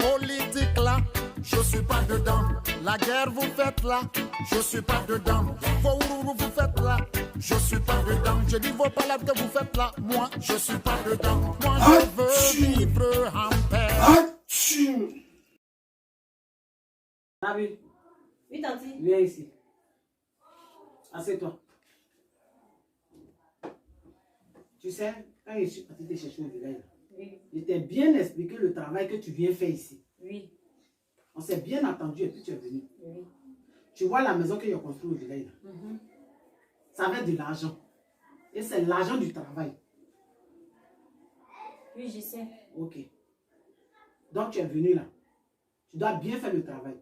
politique là, je suis pas dedans. La guerre vous faites là, je suis pas dedans. Vos vous faites là, je suis pas dedans. Je dis vos palabres que vous faites là, moi je suis pas dedans. Moi je veux vivre en paix. Nabil, Oui, tanti. viens ici. Assieds-toi. Tu sais, quand je suis parti te chercher au village, Oui. je t'ai bien expliqué le travail que tu viens faire ici. Oui. On s'est bien entendu et puis tu es venu. Oui. Tu vois la maison que j'ai construite au village, là. Ça avait de l'argent. Et c'est l'argent du travail. Oui, je sais. Ok. Donc tu es venu là. Tu dois bien faire le travail.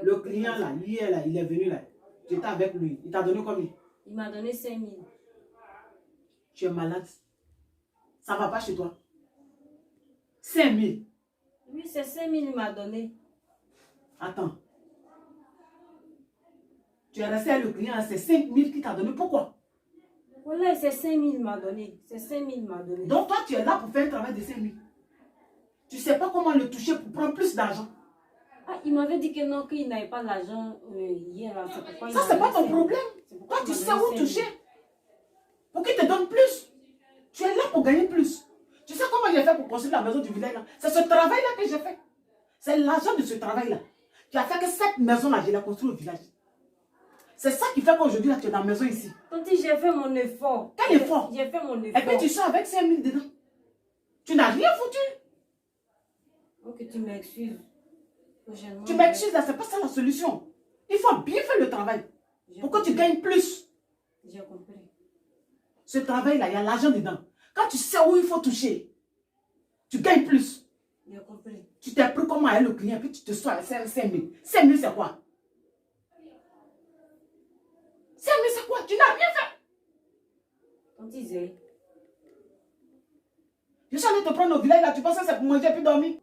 Le client là, hier là, il est venu là. Tu étais avec lui. Il t'a donné combien? Il m'a donné 5 000. Tu es malade. Ça ne va pas chez toi. 5 000. Oui, c'est 5 000 il m'a donné. Attends. Tu es resté avec le client, c'est 5 000 qu'il t'a donné. Pourquoi? Voilà, c'est 5 000 il m'a donné. C'est 5 000 il m'a donné. Donc toi, tu es là pour faire un travail de 5 000. Tu ne sais pas comment le toucher pour prendre plus d'argent. Ah, il m'avait dit que non, qu'il n'avait pas l'argent hier. Là. Ça, c'est pas ton problème. Toi, tu sais où toucher. Pour qu'il te donne plus. Tu es là pour gagner plus. Tu sais comment j'ai fait pour construire la maison du village là? C'est ce travail-là que j'ai fait. C'est l'argent de ce travail-là qui a fait que cette maison-là, je l'ai construite au village. C'est ça qui fait qu'aujourd'hui, là, tu es dans la maison ici. Tanti, j'ai fait mon effort. Quel effort? J'ai fait mon effort. Et puis tu sors avec 5 000 dedans. Tu n'as rien foutu. Ok, tu m'excuses. Tu m'excuses là, c'est pas ça la solution. Il faut bien faire le travail. Pour que tu gagnes plus. J'ai compris. Ce travail-là, il y a l'argent dedans. Quand tu sais où il faut toucher, tu gagnes plus. J'ai compris. Tu t'es pris comment avec le client, puis tu te sois à 5 000. 5 000, c'est quoi? 5 000, c'est quoi? Tu n'as rien fait. Tanti Zé. Je suis allé te prendre au village là, tu penses que c'est pour manger puis dormir?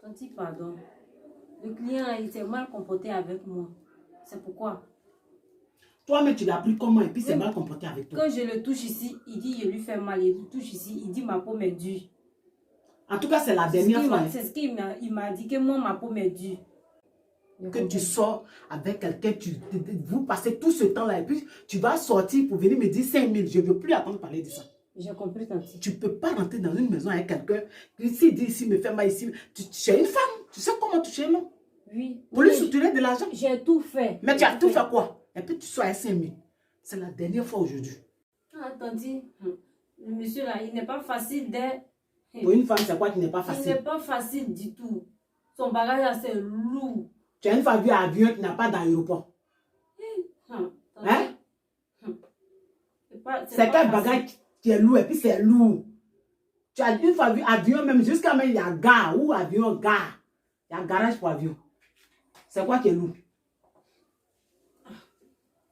Tanti, pardon. Le client, il s'est mal comporté avec moi. C'est pourquoi. Toi-même, tu l'as pris comment et puis c'est mal comporté avec toi. Quand je le touche ici, il dit je lui fais mal. Il le touche ici, il dit ma peau m'est dure. En tout cas, c'est la dernière fois. C'est ce qu'il m'a dit, que moi, ma peau m'est dure. Que tu sors avec quelqu'un, vous passez tout ce temps-là et puis tu vas sortir pour venir me dire 5 000. Je ne veux plus attendre parler de ça. J'ai compris, tanti. Tu ne peux pas rentrer dans une maison avec quelqu'un qui dit ici, me fait mal ici. Tu es une femme, tu sais comment toucher, non? Oui. Pour lui soutirer de l'argent. J'ai tout fait. Mais tu as tout fait quoi? Et puis tu sois à 5 000. C'est la dernière fois aujourd'hui. Ah, tanti, le monsieur là, il n'est pas facile d'être. Pour une femme, c'est quoi qui n'est pas Il facile? n'est pas facile du tout. Son bagage là, c'est lourd. Tu as une fois vu un avion qui n'a pas d'aéroport. Hein? C'est quel bagage qui est lourd et puis c'est lourd. Tu as une fois vu avion même, jusqu'à même il y a gare ou avion gare. Il y a garage pour avion. C'est quoi qui est lourd?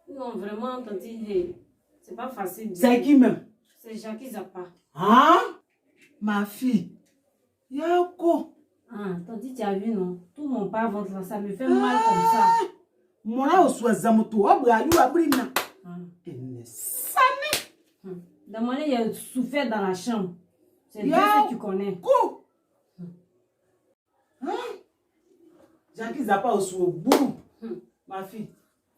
Non, vraiment, tanti, c'est pas facile. C'est qui même? C'est Jackie Zappa. Hein? Ma fille. Yako. Ah, tanti, tu as vu, non? Tout mon pas-ventre là, ça me fait mal comme ça. Moi, je suis à Zamoto. Dans mon lit, il a souffert dans la chambre. C'est Dieu que tu connais. Jackie Zappa au bout. Ma fille.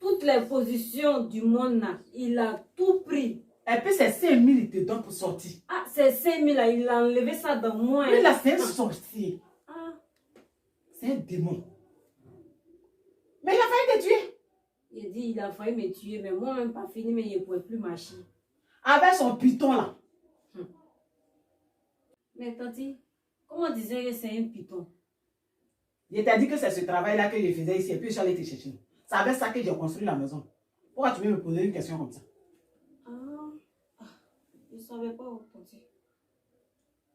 Toutes les positions du monde là, il a tout pris. Et puis c'est 5 000 il te donne pour sortir. Ah, c'est 5 000 là, il a enlevé ça dans moi. Lui là, c'est un sorcier. Ah. C'est un démon. Mais il a failli te tuer. Il a dit, il a failli me tuer, mais moi-même pas fini, mais il ne pouvait plus marcher. Avec son python là. Mais tanti, comment disait que c'est un python? Il t'a dit que c'est ce travail-là que je faisais ici et puis je suis allé te chercher. C'est avec ça que j'ai construit la maison. Pourquoi tu veux me poser une question comme ça? Je ne savais pas, tanti.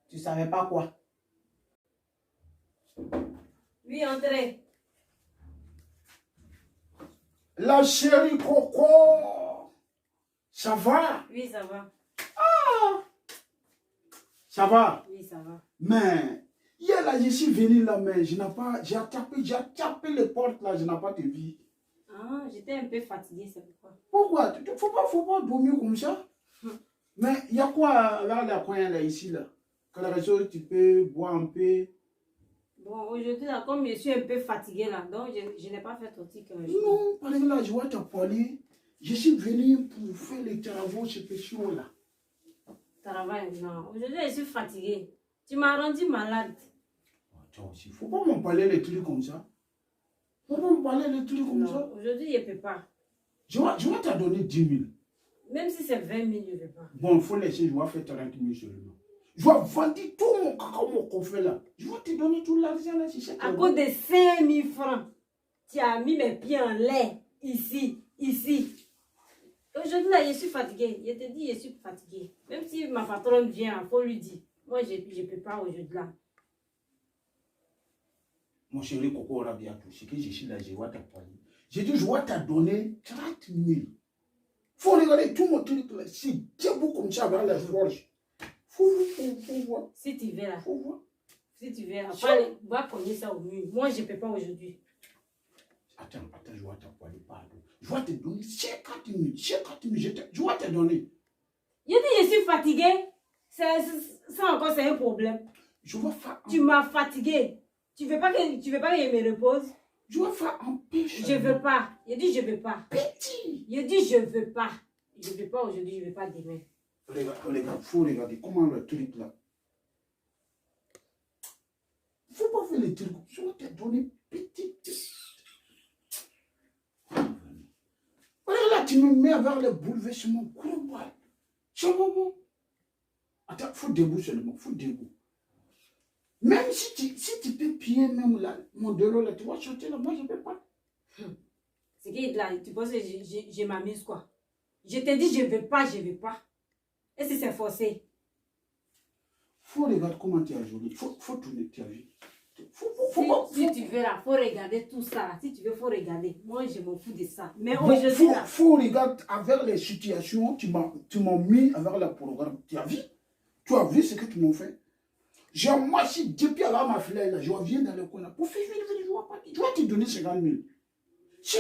Tu savais pas quoi? Oui, entrez. La chérie Coco, ça va? Oui, ça va. Ça va? Oui, ça va. Mais, hier là, je suis venu là, mais je n'ai pas, j'ai tapé les portes là, je n'ai pas de vie. Ah, j'étais un peu fatiguée, c'est pourquoi. Pourquoi? Faut pas dormir comme ça. Mais il y a quoi là, coin là, ici là? Quelle raison tu peux boire un peu? Bon, aujourd'hui, là, comme je suis un peu fatiguée, là, donc je n'ai pas fait aussi que je... Non, parce que là, je vois ta poignée. Je suis venu pour faire les travaux spéciaux là. Travail, non. Aujourd'hui, je suis fatiguée. Tu m'as rendu malade. Toi aussi, faut pas m'en parler les trucs comme ça. Faut pas me parler les trucs comme Non, ça. aujourd'hui, je ne peux pas. Je vais te donner 10 000. Même si c'est 20 000, je ne peux pas. Bon, il faut laisser, je vais faire 30 000 seulement. Je vais vendre tout mon cacao, mon coffre là. Je vais te donner tout l'argent là, si c'est À cause de 5 000 francs, tu as mis mes pieds en l'air. Ici, ici. Aujourd'hui, là, je suis fatiguée. Je te dis, je suis fatiguée. Même si ma patronne vient, il faut lui dire. Moi, je ne peux pas aujourd'hui là. Mon chéri Coco là bientôt. C'est que je suis là, je vais te parler. J'ai dit, je vais te donner 30 000. Faut regarder tout mon truc là. C'est debout comme ça vers la forge. Faut voir. Si tu veux là. Faut voir. Si tu veux là. Va cogner ça au mur. Moi, je ne peux pas aujourd'hui. Attends, je vais te parler, pardon. Je vais te donner 50 000. 50 000, je vais te donner. Je dis, je suis fatiguée. Ça encore, c'est un problème. Je vais faire Tu m'as fatiguée. Tu veux pas que je me repose? Je vais faire un pêche. Je veux pas. Je dis, je veux pas. Petit. Je dis, je veux pas. Je veux pas aujourd'hui, je veux pas demain. Regarde, faut regarder comment le truc là. Faut pas faire les trucs. Je vais te donner petit. Regarde là, tu me mets vers le bouleversement. C'est bon. Attends, faut debout seulement. Faut debout. Même si tu peux piller même là, mon délo là, tu vas sauter là, moi je ne peux pas. C'est que là, tu penses que je m'amuse quoi? Je te dis, je veux pas. Et si c'est forcé? Faut regarder comment tu as joli. Faut tourner ta vie. Si tu veux là, faut regarder tout ça là. Si tu veux, faut regarder. Moi, je m'en fous de ça. Mais Bon, aujourd'hui là. faut regarder avec les situations, tu m'as mis avec le programme. Tu as vu ce que tu m'as fait? Moi, si depuis avant ma fille là, je viens dans le coin là, pour faire je vais te donner 50 000. Je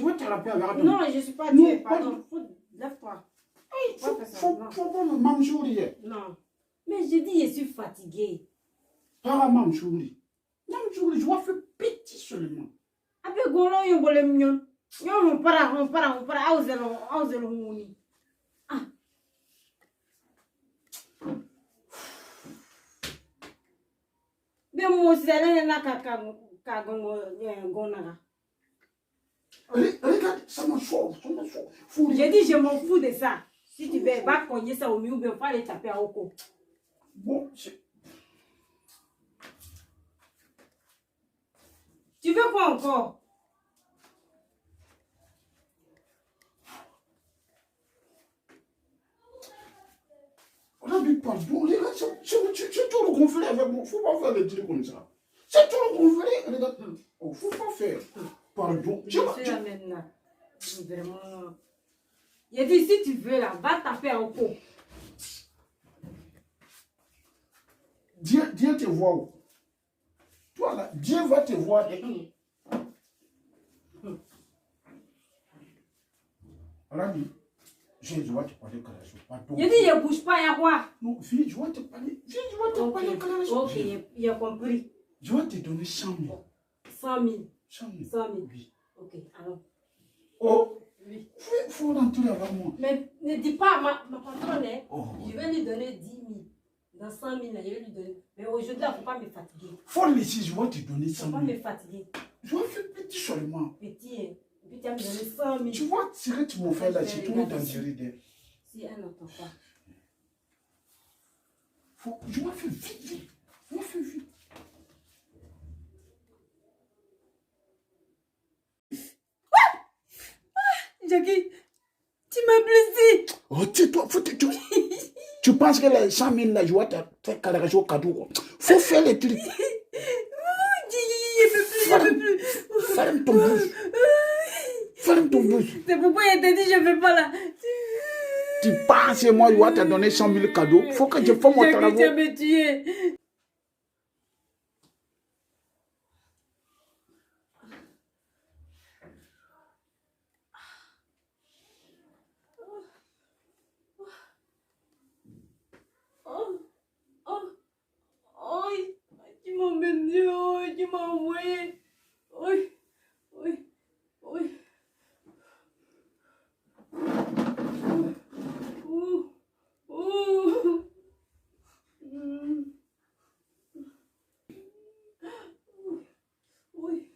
vais te rappeler avec Non, je ne suis pas Dieu, pardon. Lève-toi. Faut pas me manjourir. Non. Mais je dis, je suis fatiguée. Pas manjourir. Manjourir, je vais faire petit seulement. Après, golo, yo bole mignon. Yo, on para, auzelo, mouni. Ah. Mais moi, c'est là, Regarde, ça me chauffe. J'ai dit, je m'en fous de ça. Si tu veux, va cogner ça au mur, ou bien pas les taper à Oko. Bon, Tu veux quoi encore? Pardon, regarde, c'est tout le conflit avec moi. Faut pas faire des trucs comme ça. C'est tout le conflit. Regarde, faut pas faire. Pardon. Je suis là maintenant. Vraiment. Il dit, si tu veux là, va taper à Oko. Dieu te voit où? Toi là, Dieu va te voir. Rabi, je dois te parler comme ça. Pardon. Il dit, ne bouge pas, y'a quoi? Non, viens, je vais te parler. Viens, je vais te parler comme ça. Ok, il a compris. Je vais te donner 100 000. 100 000. 100 000. 100 000. Oui. Ok, alors. Oh, Oui. faut rentrer avec moi. Mais ne dis pas, ma patronne, hein, Oh. je vais lui donner 10 000. Dans 100 000, là, je vais lui donner. Mais aujourd'hui, il ne faut pas me fatiguer. Faut laisser, je vais te donner Il ne 100 faut 000. pas me fatiguer. Je vais faire petit seulement. Petit, hein. Et puis tu vas me donner 100 000. Tu vois, ce que tu m'as fait là, c'est tout dangereux. Si elle n'entend pas. Je vais faire vite. Je vais faire vite. Jackie, tu m'as blessé. Oh, tais-toi, tu penses que les 100 000 là, je vais te faire carrément au cadeau, quoi. Faut faire les trucs. Je peux plus. Ferme ton bouche. Ferme ton bouche. C'est pourquoi il t'a dit je ne veux pas là. Tu penses que moi, je vais te donner 100 000 cadeaux. Faut que je fasse mon travail. Tu vas me tuer. Tu m'as embêté. m'a envoyé. Oui, oui, oui. Ouh, ouh. Oui,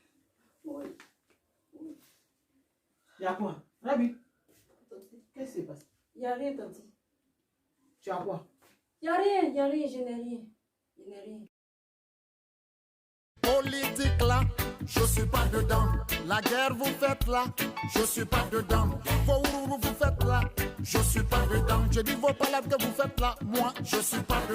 oui. Il y a quoi? Rabi, qu'est-ce qui se passe? Il n'y a rien, Tati. Tu as quoi? Il n'y a rien, je n'ai rien. Je n'ai rien. Politique là, je suis pas dedans. La guerre vous faites là, je suis pas dedans. Vos vous faites là, je suis pas dedans. Je dis vos palabres que vous faites là, moi je suis pas dedans.